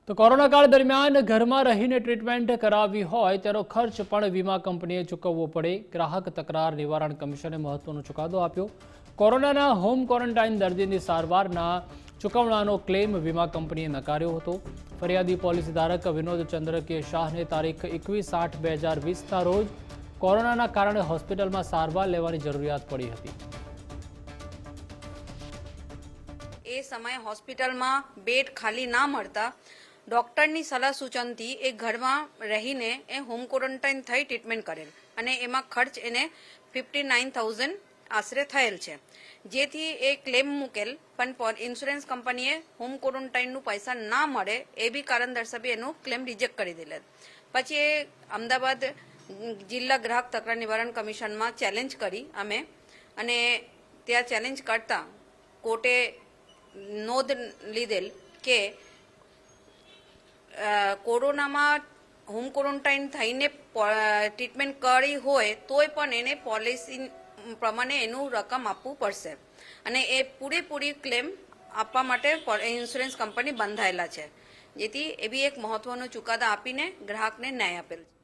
તો કોરોના કાળ દરમિયાન ઘરમાં રહીને ટ્રીટમેન્ટ કરાવવી હોય તેનો ખર્ચ પણ વીમા કંપનીએ ચૂકવવો પડે. ગ્રાહક તકરાર નિવારણ કમિશને મહત્વનો ચુકાદો આપ્યો. કોરોનાના હોમ ક્વોરન્ટાઇન દર્દીની સારવારના ચૂકવણાનો ક્લેમ વીમા કંપનીએ નકાર્યો હતો. ફરિયાદી પોલિસી ધારક વિનોદ ચંદ્ર કે શાહને તારીખ 21/8/2020ના રોજ કોરોનાના કારણે હોસ્પિટલમાં સારવાર લેવાની જરૂરિયાત પડી હતી. એ સમયે હોસ્પિટલમાં બેડ ખાલી ના મળતા ડોક્ટરની સલાહ સૂચનથી એ ઘરમાં રહીને એ હોમ ક્વોરન્ટાઇન થઈ ટ્રીટમેન્ટ કરેલ અને એમાં ખર્ચ એને 59,000 આશરે થયેલ છે. જેથી એ ક્લેમ મૂકેલ પણ ઇન્સ્યોરન્સ કંપનીએ હોમ ક્વોરન્ટાઇનનું પૈસા ના મળે એ બી કારણ દર્શાવી એનું ક્લેમ રિજેક્ટ કરી દીધેલ. પછી એ અમદાવાદ જિલ્લા ગ્રાહક તકરાર નિવારણ કમિશનમાં ચેલેન્જ કરી અમે, અને ત્યાં ચેલેન્જ કરતા કોર્ટે નોંધ લીધેલ કે કોરોનામાં હોમ ક્વોરન્ટાઇન થઈને ટ્રીટમેન્ટ કરી હોય તોય પણ એને પોલિસી પ્રમાણે એનું રકમ આપવું પડશે અને એ પૂરેપૂરી ક્લેમ આપવા માટે ઇન્સ્યોરન્સ કંપની બંધાયેલા છે. જેથી એ બી એક મહત્વનો ચુકાદો આપીને ગ્રાહકને ન્યાય આપેલ છે.